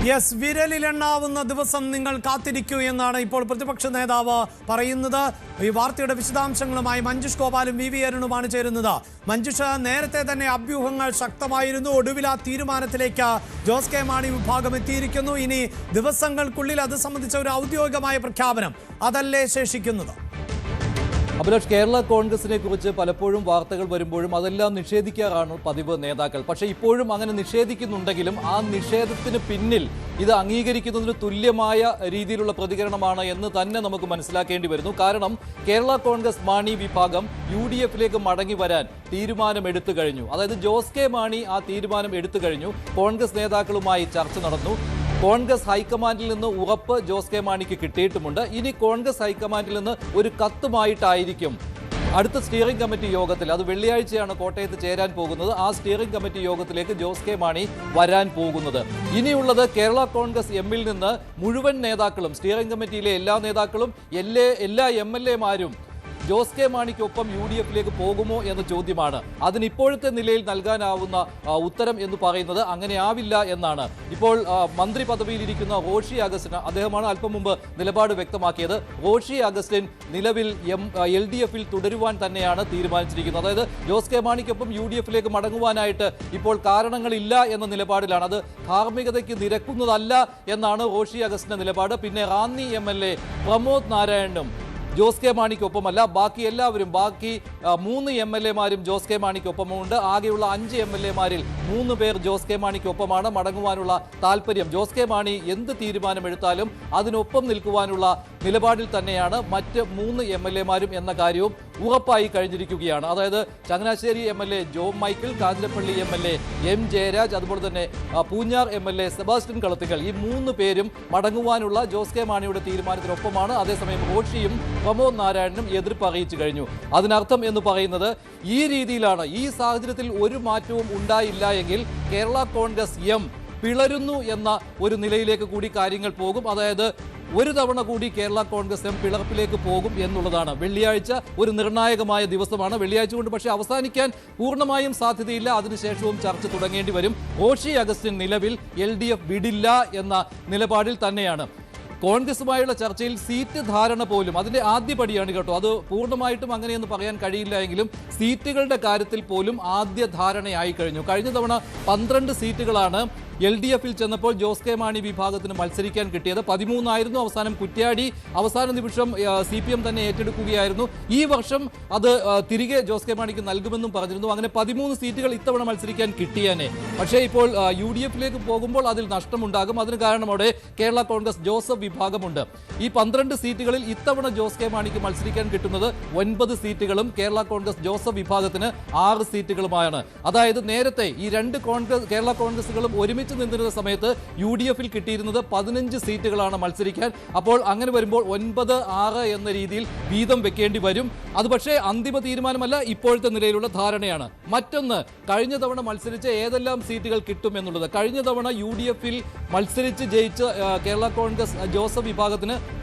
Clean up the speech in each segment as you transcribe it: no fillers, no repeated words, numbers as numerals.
Yes, വിരലിലെണ്ണാവുന്ന ദിവസം നിങ്ങൾ കാത്തിരിക്കൂ എന്നാണ് ഇപ്പോൾ പ്രതിപക്ഷ നേതാവ് പറയുന്നത്. ഈ വാർത്തയുടെ വിശദാംശങ്ങളുമായി മഞ്ജുഷ് ഗോപാലും വി അരുണുമാണ് ചേരുന്നത്. മഞ്ജുഷ, നേരത്തെ തന്നെ അഭ്യൂഹങ്ങൾ ശക്തമായിരുന്നു. ഒടുവിൽ ആ തീരുമാനത്തിലേക്ക് ജോസ് കെ മാണി വിഭാഗം എത്തിയിരിക്കുന്നു. ഇനി ദിവസങ്ങൾക്കുള്ളിൽ അത് സംബന്ധിച്ച ഒരു ഔദ്യോഗികമായ പ്രഖ്യാപനം അതല്ലേ ശേഷിക്കുന്നത്? അഭിലാഷ്, കേരള കോൺഗ്രസിനെ കുറിച്ച് പലപ്പോഴും വാർത്തകൾ വരുമ്പോഴും അതെല്ലാം നിഷേധിക്കാറാണ് പതിവ് നേതാക്കൾ. പക്ഷേ ഇപ്പോഴും അങ്ങനെ നിഷേധിക്കുന്നുണ്ടെങ്കിലും ആ നിഷേധത്തിന് പിന്നിൽ ഇത് അംഗീകരിക്കുന്നതിന് തുല്യമായ രീതിയിലുള്ള പ്രതികരണമാണ് എന്ന് തന്നെ നമുക്ക് മനസ്സിലാക്കേണ്ടി വരുന്നു. കാരണം കേരള കോൺഗ്രസ് മാണി വിഭാഗം UDF-ലേക്ക് മടങ്ങി വരാൻ തീരുമാനമെടുത്തു കഴിഞ്ഞു. അതായത് ജോസ് കെ മാണി ആ തീരുമാനം എടുത്തു കഴിഞ്ഞു. കോൺഗ്രസ് നേതാക്കളുമായി ചർച്ച നടന്നു. കോൺഗ്രസ് ഹൈക്കമാൻഡിൽ നിന്ന് ഉറപ്പ് ജോസ് കെ മാണിക്ക് കിട്ടിയിട്ടുമുണ്ട്. ഇനി കോൺഗ്രസ് ഹൈക്കമാൻഡിൽ നിന്ന് ഒരു കത്തുമായിട്ടായിരിക്കും അടുത്ത സ്റ്റിയറിംഗ് കമ്മിറ്റി യോഗത്തിൽ, അത് വെള്ളിയാഴ്ചയാണ് കോട്ടയത്ത് ചേരാൻ പോകുന്നത്, ആ സ്റ്റിയറിംഗ് കമ്മിറ്റി യോഗത്തിലേക്ക് ജോസ് കെ മാണി വരാൻ പോകുന്നത്. ഇനിയുള്ളത് കേരള കോൺഗ്രസ് എമ്മിൽ നിന്ന് മുഴുവൻ നേതാക്കളും, സ്റ്റിയറിംഗ് കമ്മിറ്റിയിലെ എല്ലാ നേതാക്കളും, എല്ലാ MLA-മാരും ജോസ് കെ മാണിക്കൊപ്പം UDF-ലേക്ക് പോകുമോ എന്ന ചോദ്യമാണ്. അതിന് ഇപ്പോഴത്തെ നിലയിൽ നൽകാനാവുന്ന ഉത്തരം എന്ന് പറയുന്നത് അങ്ങനെ ആവില്ല എന്നാണ്. ഇപ്പോൾ മന്ത്രി പദവിയിലിരിക്കുന്ന റോഷി അഗസ്റ്റിൻ, അദ്ദേഹമാണ് അല്പം മുമ്പ് നിലപാട് വ്യക്തമാക്കിയത്. റോഷി അഗസ്റ്റിൻ നിലവിൽ LDF-ൽ തുടരുവാൻ തന്നെയാണ് തീരുമാനിച്ചിരിക്കുന്നത്. അതായത് ജോസ് കെ മാണിക്കൊപ്പം UDF-ലേക്ക് മടങ്ങുവാനായിട്ട് ഇപ്പോൾ കാരണങ്ങളില്ല എന്ന നിലപാടിലാണ്. അത് ധാർമ്മികതയ്ക്ക് നിരക്കുന്നതല്ല എന്നാണ് റോഷി അഗസ്റ്റിന്റെ നിലപാട്. പിന്നെ റാന്നി MLA പ്രമോദ് നാരായണനും ജോസ് കെ മാണിക്കൊപ്പമല്ല, ബാക്കി എല്ലാവരും, ബാക്കി 3 MLA-മാരും ജോസ് കെ മാണിക്കൊപ്പമുണ്ട്. ആകെയുള്ള 5 MLA-മാരിൽ 3 പേർ ജോസ് കെ മാണിക്കൊപ്പമാണ്. മടങ്ങുവാനുള്ള താല്പര്യം, ജോസ് കെ മാണി എന്ത് തീരുമാനമെടുത്താലും അതിനൊപ്പം നിൽക്കുവാനുള്ള നിലപാടിൽ തന്നെയാണ് മറ്റ് 3 MLA-മാരും എന്ന കാര്യവും ഉറപ്പായി കഴിഞ്ഞിരിക്കുകയാണ്. അതായത് Changanassery MLA Jom Michael, Kanjirappally MLA M Jayaraj, അതുപോലെ തന്നെ പൂഞ്ഞാർ MLA സെബാസ്റ്റ്യൻ കളത്തിക്കൽ, ഈ 3 പേരും മടങ്ങുവാനുള്ള ജോസ് കെ മാണിയുടെ തീരുമാനത്തിനൊപ്പമാണ്. അതേസമയം റോഷിയും പ്രമോദ് നാരായണനും എതിർപ്പ് അറിയിച്ചു കഴിഞ്ഞു. അതിനർത്ഥം എന്ന് പറയുന്നത് ഈ രീതിയിലാണ്, ഈ സാഹചര്യത്തിൽ ഒരു മാറ്റവും ഉണ്ടായില്ല എങ്കിൽ കേരള കോൺഗ്രസ് എം പിളരുന്നു എന്ന ഒരു നിലയിലേക്ക് കൂടി കാര്യങ്ങൾ പോകും. അതായത് ഒരു തവണ കൂടി കേരള കോൺഗ്രസ് എം പിളർപ്പിലേക്ക് പോകും എന്നുള്ളതാണ്. വെള്ളിയാഴ്ച ഒരു നിർണായകമായ ദിവസമാണ്. വെള്ളിയാഴ്ച കൊണ്ട് പക്ഷേ അവസാനിക്കാൻ പൂർണ്ണമായും സാധ്യതയില്ല. അതിനുശേഷവും ചർച്ച തുടങ്ങേണ്ടി വരും. റോഷി അഗസ്റ്റിൻ നിലവിൽ LDF വിടില്ല എന്ന നിലപാടിൽ തന്നെയാണ്. കോൺഗ്രസുമായുള്ള ചർച്ചയിൽ സീറ്റ് ധാരണ പോലും അതിൻ്റെ ആദ്യപടിയാണ് കേട്ടോ. അത് പൂർണ്ണമായിട്ടും അങ്ങനെയെന്ന് പറയാൻ കഴിയില്ല എങ്കിലും സീറ്റുകളുടെ കാര്യത്തിൽ പോലും ആദ്യ ധാരണയായി കഴിഞ്ഞു. കഴിഞ്ഞ തവണ 12 സീറ്റുകളാണ് LDF-ൽ ചെന്നപ്പോൾ ജോസ് കെ മാണി വിഭാഗത്തിന് മത്സരിക്കാൻ കിട്ടിയത്. 13 ആയിരുന്നു. അവസാനം കുറ്റ്യാടി അവസാന നിമിഷം CPM തന്നെ ഏറ്റെടുക്കുകയായിരുന്നു. ഈ വർഷം അത് തിരികെ ജോസ് കെ മാണിക്ക് നൽകുമെന്നും പറഞ്ഞിരുന്നു. അങ്ങനെ 13 സീറ്റുകൾ ഇത്തവണ മത്സരിക്കാൻ കിട്ടിയേനെ. പക്ഷേ ഇപ്പോൾ UDF-ലേക്ക് പോകുമ്പോൾ അതിൽ നഷ്ടമുണ്ടാകും. അതിന് കാരണം അവിടെ കേരള കോൺഗ്രസ് ജോസഫ് വിഭാഗമുണ്ട്. ഈ 12 സീറ്റുകളിൽ ഇത്തവണ ജോസ് കെ മാണിക്ക് മത്സരിക്കാൻ കിട്ടുന്നത് 9 സീറ്റുകളും കേരള കോൺഗ്രസ് ജോസഫ് വിഭാഗത്തിന് 6 സീറ്റുകളുമാണ്. അതായത് നേരത്തെ ഈ 2 കേരള കോൺഗ്രസുകളും ഒരുമിച്ച് നിന്നിരുന്ന സമയത്ത് UDF-ൽ കിട്ടിയിരുന്നത് 15 സീറ്റുകളാണ് മത്സരിക്കാൻ. അപ്പോൾ അങ്ങനെ വരുമ്പോൾ 9-6 എന്ന രീതിയിൽ വീതം വെക്കേണ്ടി വരും. അത് പക്ഷേ അന്തിമ തീരുമാനമല്ല, ഇപ്പോഴത്തെ നിലയിലുള്ള ധാരണയാണ്. മറ്റൊന്ന്, കഴിഞ്ഞ തവണ മത്സരിച്ച ഏതെല്ലാം സീറ്റുകൾ കിട്ടും എന്നുള്ളത്. കഴിഞ്ഞ തവണ UDF-ൽ മത്സരിച്ച് ജയിച്ച കേരള കോൺഗ്രസ് ജോസഫ് വിഭാഗത്തിന്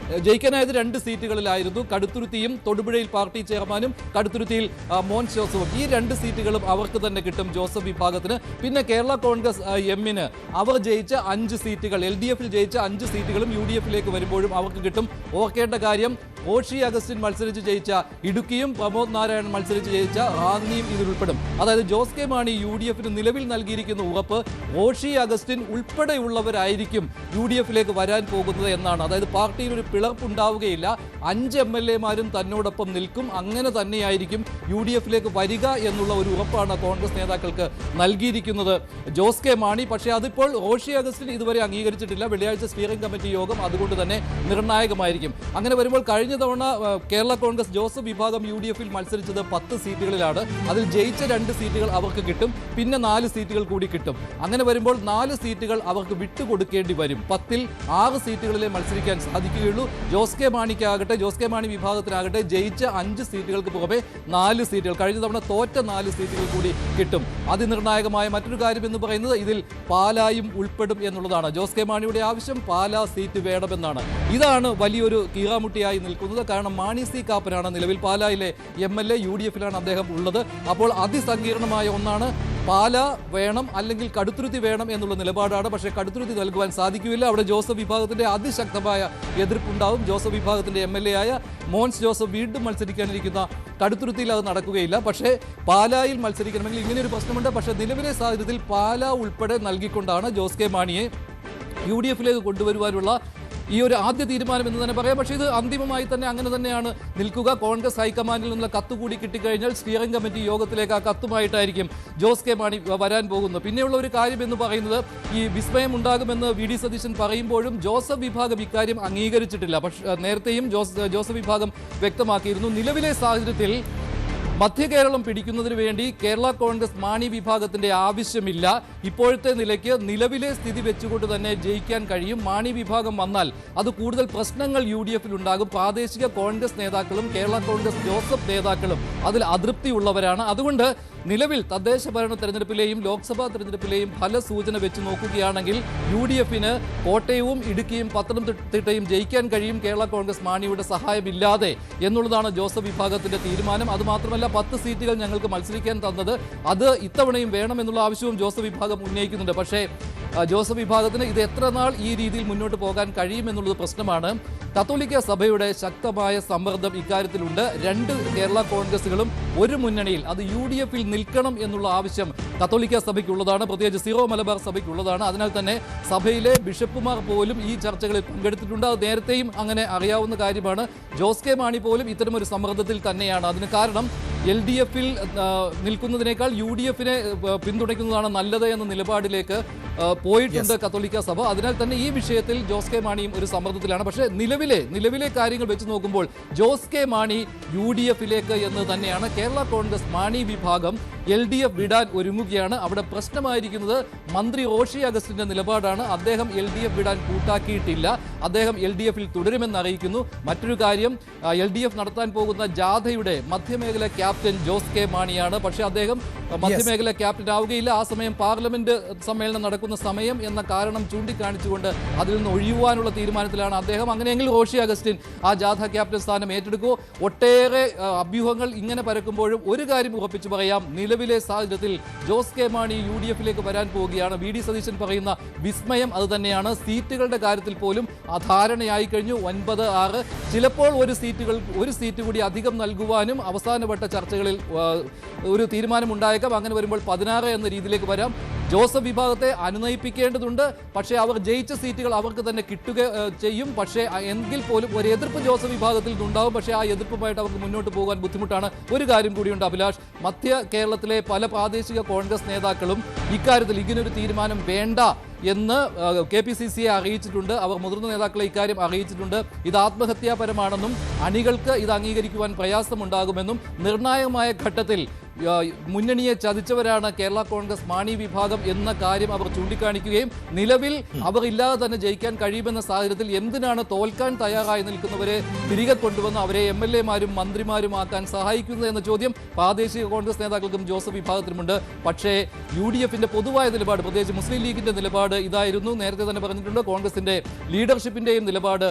ജയിക്കാനായത് 2 സീറ്റുകളിലായിരുന്നു. കടുത്തുരുത്തിയും തൊടുപുഴയിൽ പാർട്ടി ചെയർമാനും, കടുത്തുരുത്തിയിൽ മോൻ ജോസഫും. ഈ 2 സീറ്റുകളും അവർക്ക് തന്നെ കിട്ടും ജോസഫ് വിഭാഗത്തിന്. പിന്നെ കേരള കോൺഗ്രസ് എമ്മിന് അവർ ജയിച്ച 5 സീറ്റുകൾ, LDF-ൽ ജയിച്ച 5 സീറ്റുകളും UDF-ലേക്ക് വരുമ്പോഴും അവർക്ക് കിട്ടും. ഓർക്കേണ്ട കാര്യം, റോഷി അഗസ്റ്റിൻ മത്സരിച്ച് ജയിച്ച ഇടുക്കിയും പ്രമോദ് നാരായണൻ മത്സരിച്ച് ജയിച്ച റാന്നിയും ഇതിലുൾപ്പെടും. അതായത് ജോസ് കെ മാണി UDF-ന് നിലവിൽ നൽകിയിരിക്കുന്ന ഉറപ്പ് റോഷി അഗസ്റ്റിൻ ഉൾപ്പെടെയുള്ളവരായിരിക്കും UDF-ലേക്ക് വരാൻ പോകുന്നത് എന്നാണ്. അതായത് പാർട്ടിയിൽ ഒരു പിളർപ്പുണ്ടാവുകയില്ല. 5 MLA-മാരും തന്നോടൊപ്പം നിൽക്കും. അങ്ങനെ തന്നെയായിരിക്കും UDF-ലേക്ക് വരിക എന്നുള്ള ഒരു ഉറപ്പാണ് കോൺഗ്രസ് നേതാക്കൾക്ക് നൽകിയിരിക്കുന്നത് ജോസ് കെ മാണി. പക്ഷേ അതിപ്പോൾ റോഷി അഗസ്റ്റിൻ ഇതുവരെ അംഗീകരിച്ചിട്ടില്ല. വെള്ളിയാഴ്ച സ്റ്റിയറിംഗ് കമ്മിറ്റി യോഗം അതുകൊണ്ട് തന്നെ നിർണായകമായിരിക്കും. അങ്ങനെ വരുമ്പോൾ കഴിഞ്ഞ തവണ കേരള കോൺഗ്രസ് ജോസഫ് വിഭാഗം UDF-ൽ മത്സരിച്ചത് 10 സീറ്റുകളിലാണ്. അതിൽ ജയിച്ച 2 സീറ്റുകൾ അവർക്ക് കിട്ടും. പിന്നെ 4 സീറ്റുകൾ കൂടി കിട്ടും. അങ്ങനെ വരുമ്പോൾ 4 സീറ്റുകൾ അവർക്ക് വിട്ടുകൊടുക്കേണ്ടി വരും. 10-ൽ 6 സീറ്റുകളിലെ മത്സരിക്കാൻ സാധിക്കുകയുള്ളൂ. ജോസ് കെ മാണിക്കാകട്ടെ, ജോസ് കെ മാണി വിഭാഗത്തിനാകട്ടെ ജയിച്ച 5 സീറ്റുകൾക്ക് പുറമെ 4 സീറ്റുകൾ, കഴിഞ്ഞ തവണ തോറ്റ 4 സീറ്റുകൾ കൂടി കിട്ടും. അതിനിർണായകമായ മറ്റൊരു കാര്യം എന്ന് പറയുന്നത് ഇതിൽ പാലായും ഉൾപ്പെടും എന്നുള്ളതാണ്. ജോസ് കെ മാണിയുടെ ആവശ്യം പാലാ സീറ്റ് വേണമെന്നാണ്. ഇതാണ് വലിയൊരു കീറാമുട്ടിയായി നിൽക്കുന്നത്. കാരണം മാണി സി കാപ്പനാണ് നിലവിൽ പാലായിലെ MLA. UDF-ലാണ് അദ്ദേഹം ഉള്ളത്. അപ്പോൾ അതിസങ്കീർണമായ ഒന്നാണ്. പാല വേണം അല്ലെങ്കിൽ കടുത്തുരുത്തി വേണം എന്നുള്ള നിലപാടാണ്. പക്ഷേ കടുത്തുരുത്തി നൽകുവാൻ സാധിക്കില്ല. അവിടെ ജോസഫ് വിഭാഗത്തിന്റെ അതിശക്തമായ എതിർപ്പുണ്ടാവും. ജോസഫ് വിഭാഗത്തിന്റെ MLA ആയ മോൻസ് ജോസഫ് വീണ്ടും മത്സരിക്കാനിരിക്കുന്ന കടുത്തുരുത്തിയിൽ അത് നടക്കുകയില്ല. പക്ഷേ പാലായിൽ മത്സരിക്കണമെങ്കിൽ ഇങ്ങനെയൊരു പ്രശ്നമുണ്ട്. പക്ഷേ നിലവിലെ സാഹചര്യത്തിൽ പാല ഉൾപ്പെടെ നൽകിക്കൊണ്ടാണ് ജോസ് കെ മാണിയെ UDF-ലേക്ക് കൊണ്ടുവരുവാനുള്ള ഈ ഒരു ആദ്യ തീരുമാനം എന്ന് തന്നെ പറയാം. പക്ഷേ ഇത് അന്തിമമായി തന്നെ അങ്ങനെ തന്നെയാണ് നിൽക്കുക. കോൺഗ്രസ് ഹൈക്കമാൻഡിൽ നിന്നുള്ള കത്ത് കൂടി കിട്ടിക്കഴിഞ്ഞാൽ സ്റ്റിയറിംഗ് കമ്മിറ്റി യോഗത്തിലേക്ക് ആ കത്തുമായിട്ടായിരിക്കും ജോസ് കെ മാണി വരാൻ പോകുന്നത്. പിന്നെയുള്ള ഒരു കാര്യം എന്ന് പറയുന്നത് ഈ വിസ്മയം ഉണ്ടാകുമെന്ന് VD സതീശൻ പറയുമ്പോഴും ജോസഫ് വിഭാഗം ഇക്കാര്യം അംഗീകരിച്ചിട്ടില്ല. പക്ഷേ നേരത്തെയും ജോസഫ് വിഭാഗം വ്യക്തമാക്കിയിരുന്നു. നിലവിലെ സാഹചര്യത്തിൽ മധ്യ കേരളം പിടിക്കുന്നതിന് വേണ്ടി കേരള കോൺഗ്രസ് മാണി വിഭാഗത്തിന്റെ ആവശ്യമില്ല. ഇപ്പോഴത്തെ നിലയ്ക്ക് നിലവിലെ സ്ഥിതി വെച്ചുകൊണ്ട് തന്നെ ജയിക്കാൻ കഴിയും. മാണി വിഭാഗം വന്നാൽ അത് കൂടുതൽ പ്രശ്നങ്ങൾ UDF-ൽ ഉണ്ടാകും. പ്രാദേശിക കോൺഗ്രസ് നേതാക്കളും കേരള കോൺഗ്രസ് ജോസഫ് നേതാക്കളും അതിൽ അതൃപ്തിയുള്ളവരാണ്. അതുകൊണ്ട് നിലവിൽ തദ്ദേശ ഭരണ തെരഞ്ഞെടുപ്പിലെയും ലോക്സഭാ തെരഞ്ഞെടുപ്പിലെയും ഫലസൂചന വെച്ച് നോക്കുകയാണെങ്കിൽ UDF-ന് കോട്ടയവും ഇടുക്കിയും പത്തനംതിട്ടയും ജയിക്കാൻ കഴിയും കേരള കോൺഗ്രസ് മാണിയുടെ സഹായമില്ലാതെ എന്നുള്ളതാണ് ജോസഫ് വിഭാഗത്തിന്റെ തീരുമാനം. അതുമാത്രമല്ല 10 സീറ്റുകൾ ഞങ്ങൾക്ക് മത്സരിക്കാൻ തന്നത് അത് ഇത്തവണയും വേണമെന്നുള്ള ആവശ്യവും ജോസഫ് വിഭാഗം ഉന്നയിക്കുന്നുണ്ട്. പക്ഷേ ജോസഫ് വിഭാഗത്തിന് ഇത് എത്ര നാൾ ഈ രീതിയിൽ മുന്നോട്ട് പോകാൻ കഴിയുമെന്നുള്ളത് പ്രശ്നമാണ്. കത്തോലിക്ക സഭയുടെ ശക്തമായ സമ്മർദ്ദം ഇക്കാര്യത്തിലുണ്ട്. 2 കേരള കോൺഗ്രസുകളും ഒരു മുന്നണിയിൽ അത് UDF-ൽ നിൽക്കണം എന്നുള്ള ആവശ്യം കത്തോലിക്ക സഭയ്ക്കുള്ളതാണ്. പ്രത്യേകിച്ച് സീറോ മലബാർ സഭയ്ക്കുള്ളതാണ്. അതിനാൽ തന്നെ സഭയിലെ ബിഷപ്പുമാർ പോലും ഈ ചർച്ചകളിൽ പങ്കെടുത്തിട്ടുണ്ട്. അത് നേരത്തെയും അങ്ങനെ അറിയാവുന്ന കാര്യമാണ്. ജോസ് കെ മാണി പോലും ഇത്തരമൊരു സമ്മർദ്ദത്തിൽ തന്നെയാണ്. അതിന് കാരണം LDF-ൽ നിൽക്കുന്നതിനേക്കാൾ UDF-നെ പിന്തുണയ്ക്കുന്നതാണ് നല്ലത് എന്ന നിലപാടിലേക്ക് പോയിട്ടുണ്ട് കത്തോലിക്ക സഭ. അതിനാൽ തന്നെ ഈ വിഷയത്തിൽ ജോസ് കെ മാണിയും ഒരു സമ്മർദ്ദത്തിലാണ്. പക്ഷേ നിലവിലെ കാര്യങ്ങൾ വെച്ച് നോക്കുമ്പോൾ ജോസ് കെ മാണി UDF-ലേക്ക് എന്ന് തന്നെയാണ്. കേരള കോൺഗ്രസ് മാണി വിഭാഗം LDF വിടാൻ ഒരുങ്ങുകയാണ്. അവിടെ പ്രശ്നമായിരിക്കുന്നത് മന്ത്രി റോഷി അഗസ്റ്റിന്റെ നിലപാടാണ്. അദ്ദേഹം LDF വിടാൻ കൂട്ടാക്കിയിട്ടില്ല. അദ്ദേഹം LDF-ൽ തുടരുമെന്ന് അറിയിക്കുന്നു. മറ്റൊരു കാര്യം, LDF നടത്താൻ പോകുന്ന ജാഥയുടെ മധ്യമേഖല ക്യാപ്റ്റൻ ജോസ് കെ മാണിയാണ്. പക്ഷേ അദ്ദേഹം മധ്യമേഖല ക്യാപ്റ്റൻ ആവുകയില്ല. ആ സമയം പാർലമെന്റ് സമ്മേളനം നടക്കുന്ന സമയം എന്ന കാരണം ചൂണ്ടിക്കാണിച്ചുകൊണ്ട് അതിൽ നിന്ന് ഒഴിയുവാനുള്ള തീരുമാനത്തിലാണ് അദ്ദേഹം. അങ്ങനെയെങ്കിൽ റോഷി അഗസ്റ്റിൻ ആ ജാഥ ക്യാപ്റ്റൻ സ്ഥാനം ഏറ്റെടുക്കൂ. ഒട്ടേറെ അഭ്യൂഹങ്ങൾ ഇങ്ങനെ പരക്കുമ്പോഴും ഒരു കാര്യം ഉറപ്പിച്ചു പറയാം, നിലവിലെ സാഹചര്യത്തിൽ ജോസ് കെ മാണി UDF-ലേക്ക് വരാൻ പോവുകയാണ്. VD സതീശൻ പറയുന്ന വിസ്മയം അത് തന്നെയാണ്. സീറ്റുകളുടെ കാര്യത്തിൽ പോലും ധാരണയായി കഴിഞ്ഞു. 9-6 ചിലപ്പോൾ ഒരു സീറ്റ് കൂടി അധികം നൽകുവാനും അവസാനവട്ട ചർച്ചകളിൽ ഒരു തീരുമാനം ഉണ്ടായേക്കാം. അങ്ങനെ വരുമ്പോൾ 16 എന്ന രീതിയിലേക്ക് വരാം. ജോസഫ് വിഭാഗത്തെ അനുനയിപ്പിക്കേണ്ടതുണ്ട്. പക്ഷേ അവർ ജയിച്ച സീറ്റുകൾ അവർക്ക് തന്നെ കിട്ടുക ചെയ്യും. പക്ഷേ എങ്കിൽ പോലും ഒരു എതിർപ്പ് ജോസഫ് വിഭാഗത്തിൽ നിന്നുണ്ടാവും. പക്ഷേ ആ എതിർപ്പുമായിട്ട് അവർക്ക് മുന്നോട്ട് പോകാൻ ബുദ്ധിമുട്ടാണ്. ഒരു കാര്യം കൂടിയുണ്ട് അഭിലാഷ്, മധ്യ കേരളത്തിലെ പല പ്രാദേശിക കോൺഗ്രസ് നേതാക്കളും ഇക്കാര്യത്തിൽ ഇങ്ങനൊരു തീരുമാനം വേണ്ട എന്ന് KPCC-യെ അറിയിച്ചിട്ടുണ്ട്. അവർ മുതിർന്ന നേതാക്കളെ ഇക്കാര്യം അറിയിച്ചിട്ടുണ്ട്. ഇത് ആത്മഹത്യാപരമാണെന്നും അണികൾക്ക് ഇത് അംഗീകരിക്കുവാൻ പ്രയാസമുണ്ടാകുമെന്നും നിർണായകമായ ഘട്ടത്തിൽ മുന്നണിയെ ചതിച്ചവരാണ് കേരള കോൺഗ്രസ് മാണി വിഭാഗം എന്ന കാര്യം അവർ ചൂണ്ടിക്കാണിക്കുകയും നിലവിൽ അവർ ഇല്ലാതെ തന്നെ ജയിക്കാൻ കഴിയുമെന്ന സാഹചര്യത്തിൽ എന്തിനാണ് തോൽക്കാൻ തയ്യാറായി നിൽക്കുന്നവരെ തിരികെ കൊണ്ടുവന്ന് അവരെ MLA-മാരും മന്ത്രിമാരുമാക്കാൻ സഹായിക്കുന്നത് എന്ന ചോദ്യം പ്രാദേശിക കോൺഗ്രസ് നേതാക്കൾക്കും ജോസഫ് വിഭാഗത്തിനുമുണ്ട്. പക്ഷേ UDF-ന്റെ പൊതുവായ നിലപാട്, പ്രത്യേകിച്ച് മുസ്ലിം ലീഗിന്റെ നിലപാട് ഇതായിരുന്നു. നേരത്തെ തന്നെ പറഞ്ഞിട്ടുണ്ട്, കോൺഗ്രസിന്റെ ലീഡർഷിപ്പിന്റെയും നിലപാട്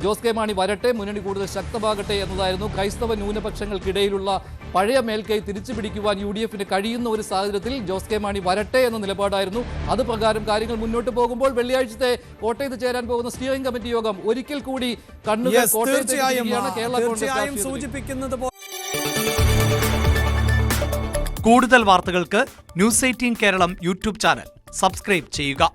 ജോസ് കെ മാണി വരട്ടെ, മുന്നണി കൂടുതൽ ശക്തമാകട്ടെ എന്നതായിരുന്നു. ക്രൈസ്തവ ന്യൂനപക്ഷങ്ങൾക്കിടയിലുള്ള പഴയ മേൽക്കൈ തിരിച്ചു പിടിക്കുവാൻ UDF-ന് കഴിയുന്ന ഒരു സാഹചര്യത്തിൽ ജോസ് കെ മാണി വരട്ടെ എന്ന നിലപാടായിരുന്നു. അത് പ്രകാരം കാര്യങ്ങൾ മുന്നോട്ട് പോകുമ്പോൾ വെള്ളിയാഴ്ചത്തെ കോട്ടയത്ത് ചേരാൻ പോകുന്ന സ്റ്റിയറിംഗ് കമ്മിറ്റി യോഗം ഒരിക്കൽ കൂടി കണ്ണുകൾ കോട്ടയത്ത് സൂചിപ്പിക്കുന്നത്. കൂടുതൽ വാർത്തകൾക്ക് News 18 കേരളം യൂട്യൂബ് ചാനൽ സബ്സ്ക്രൈബ് ചെയ്യുക.